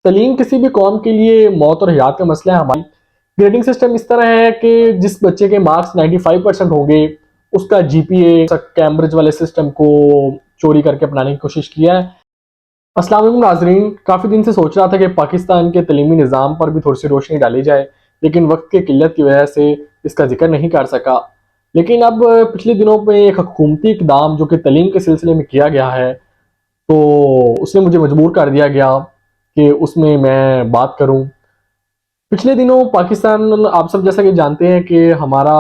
तलीम किसी भी कौम के लिए मौत और हयात का मसला है। हमारी ग्रेडिंग सिस्टम इस तरह है कि जिस बच्चे के मार्क्स 95% होंगे उसका जीपीए कैम्ब्रिज वाले सिस्टम को चोरी करके अपनाने की कोशिश किया है। अस्सलाम वालेकुम नाजरीन, काफ़ी दिन से सोच रहा था कि पाकिस्तान के तलीमी निज़ाम पर भी थोड़ी सी रोशनी डाली जाए, लेकिन वक्त की किल्लत की वजह से इसका जिक्र नहीं कर सका। लेकिन अब पिछले दिनों में एक हुकूमती इकदाम जो कि तलीम के सिलसिले में किया गया है, तो उसने मुझे मजबूर कर दिया गया कि उसमें मैं बात करूं। पिछले दिनों पाकिस्तान, आप सब जैसा कि जानते हैं कि हमारा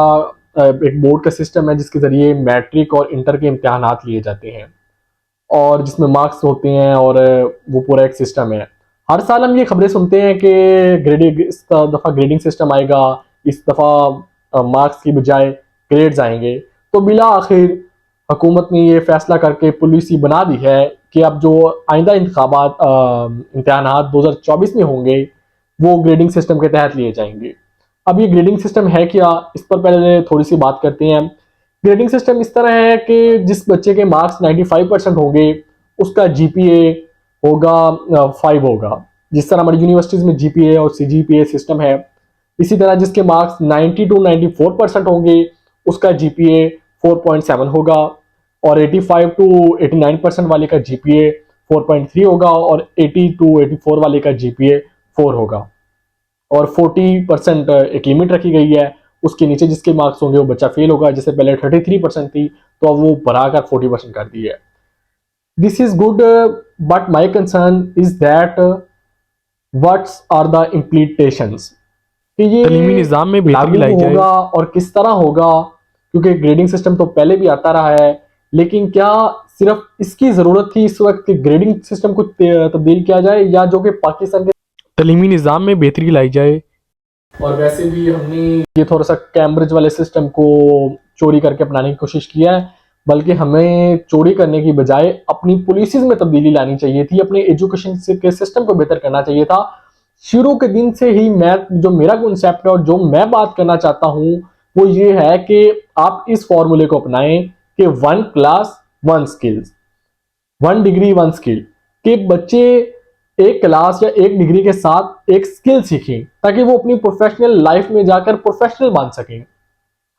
एक बोर्ड का सिस्टम है जिसके ज़रिए मैट्रिक और इंटर के इम्तहानात लिए जाते हैं और जिसमें मार्क्स होते हैं और वो पूरा एक सिस्टम है। हर साल हम ये खबरें सुनते हैं कि ग्रेडिंग इस दफ़ा ग्रेडिंग सिस्टम आएगा, इस दफ़ा मार्क्स की बजाय ग्रेड्स आएंगे। तो बिला आखिर हुकूमत ने ये फैसला करके पॉलिसी बना दी है कि अब जो आइंदा इंतखाबात इम्तहानात 2024 में होंगे वो ग्रेडिंग सिस्टम के तहत लिए जाएंगे। अब ये ग्रेडिंग सिस्टम है क्या, इस पर पहले थोड़ी सी बात करते हैं। ग्रेडिंग सिस्टम इस तरह है कि जिस बच्चे के मार्क्स 95% होंगे उसका जीपीए होगा 5 होगा। जिस तरह हमारी यूनिवर्सिटीज़ में जीपीए और सीजीपीए सिस्टम है, इसी तरह जिसके मार्क्स 90 to 94% होंगे उसका जीपीए 4.7 होगा और 85 to 89% वाले का जीपीए 4.3 होगा और 80 to 84 वाले का जीपीए 4 होगा। और 40% एक लिमिट रखी गई है, उसके नीचे जिसके मार्क्स होंगे वो बच्चा फेल होगा। जैसे पहले 33% थी तो अब वो बढ़ाकर 40% कर दी है। This is good, but my concern is that what's are the implementations, कि ये तलीमी निज़ाम में बेहतरी लाई लागू जाए। होगा और किस तरह होगा, क्योंकि ग्रेडिंग सिस्टम तो पहले भी आता रहा है। लेकिन क्या सिर्फ इसकी जरूरत थी इस वक्त कि ग्रेडिंग सिस्टम को तब्दील किया जाए, या जो कि पाकिस्तान के तलीमी निज़ाम में बेहतरी लाई जाए। और वैसे भी हमने ये थोड़ा सा कैम्ब्रिज वाले सिस्टम को चोरी करके अपनाने की कोशिश किया है, बल्कि हमें चोरी करने की बजाय अपनी पॉलिसीज में तब्दीली लानी चाहिए थी, अपने एजुकेशन के सिस्टम को बेहतर करना चाहिए था। शुरू के दिन से ही मैं जो मेरा कॉन्सेप्ट है और जो मैं बात करना चाहता हूं वो ये है कि आप इस फॉर्मूले को अपनाएं कि 1 क्लास 1 स्किल्स, 1 डिग्री 1 स्किल, कि बच्चे एक क्लास या एक डिग्री के साथ एक स्किल सीखें ताकि वो अपनी प्रोफेशनल लाइफ में जाकर प्रोफेशनल बन सकें।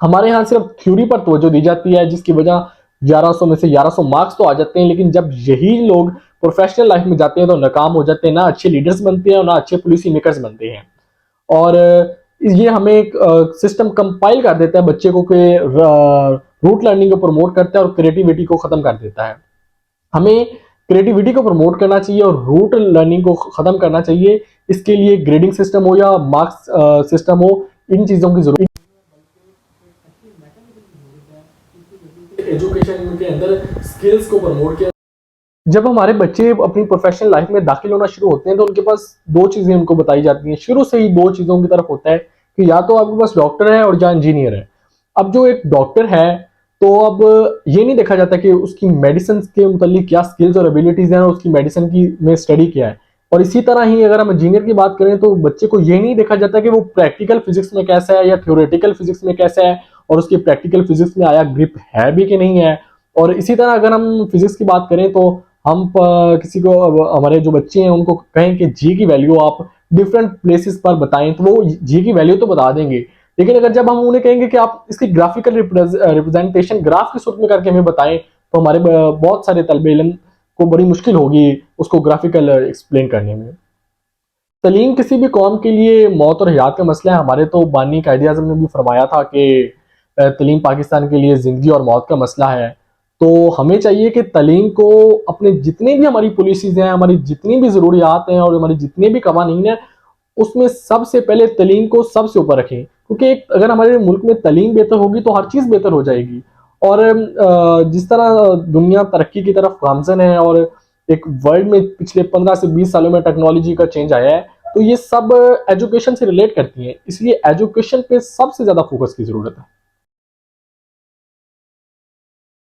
हमारे यहाँ सिर्फ थ्योरी पर तवज्जो दी जाती है, जिसकी वजह 1100 में से 1100 मार्क्स तो आ जाते हैं, लेकिन जब यही लोग प्रोफेशनल लाइफ में जाते हैं तो नाकाम हो जाते हैं, ना अच्छे लीडर्स बनते हैं और ना अच्छे पॉलिसी मेकर्स बनते हैं। और ये हमें एक सिस्टम कंपाइल कर देता है बच्चे को कि रूट लर्निंग को प्रमोट करता है और क्रिएटिविटी को खत्म कर देता है। हमें क्रिएटिविटी को प्रमोट करना चाहिए और रूट लर्निंग को खत्म करना चाहिए। इसके लिए ग्रेडिंग सिस्टम हो या मार्क्स सिस्टम हो, इन चीजों की जरूरत एजुकेशन के अंदर स्किल्स को प्रमोट किया। जब हमारे बच्चे अपनी प्रोफेशनल लाइफ में दाखिल होना शुरू होते हैं तो उनके पास दो चीजें उनको बताई जाती हैं। शुरू से ही दो चीजों की तरफ होता है कि या तो आपके पास डॉक्टर है और या इंजीनियर है। अब जो एक डॉक्टर है तो अब ये नहीं देखा जाता कि उसकी मेडिसिन के मुतालिक क्या स्किल्स और एबिलिटीज हैं और उसकी मेडिसिन की में स्टडी क्या है। और इसी तरह ही अगर हम इंजीनियर की बात करें तो बच्चे को ये नहीं देखा जाता कि वो प्रैक्टिकल फिजिक्स में कैसा है या थ्योरेटिकल फिजिक्स में कैसा है और उसकी प्रैक्टिकल फिजिक्स में आया ग्रिप है भी कि नहीं है। और इसी तरह अगर हम फिजिक्स की बात करें तो हम किसी को हमारे जो बच्चे हैं उनको कहें कि जी की वैल्यू आप डिफरेंट प्लेसेस पर बताएं तो वो जी की वैल्यू तो बता देंगे, लेकिन अगर जब हम उन्हें कहेंगे कि आप इसकी ग्राफिकल रिप्रेजेंटेशन ग्राफ की सूरत में करके हमें बताएं तो हमारे बहुत सारे तलबे इल्म को बड़ी मुश्किल होगी उसको ग्राफिकल एक्सप्लेन करने में। तलीम किसी भी कौम के लिए मौत और हयात का मसला है। हमारे तो बानी कायदे आज़म ने भी फरमाया था कि तलीम पाकिस्तान के लिए ज़िंदगी और मौत का मसला है। तो हमें चाहिए कि तलीम को अपने जितने भी हमारी पॉलिसीज़ हैं, हमारी जितनी भी ज़रूरियात हैं और हमारी जितने भी कवानीन हैं, उसमें सबसे पहले तलीम को सबसे ऊपर रखें, क्योंकि अगर हमारे मुल्क में तलीम बेहतर होगी तो हर चीज़ बेहतर हो जाएगी। और जिस तरह दुनिया तरक्की की तरफ गामजन है और एक वर्ल्ड में पिछले 15 से 20 सालों में टेक्नोलॉजी का चेंज आया है, तो ये सब एजुकेशन से रिलेट करती हैं, इसलिए एजुकेशन पे सबसे ज़्यादा फोकस की ज़रूरत है।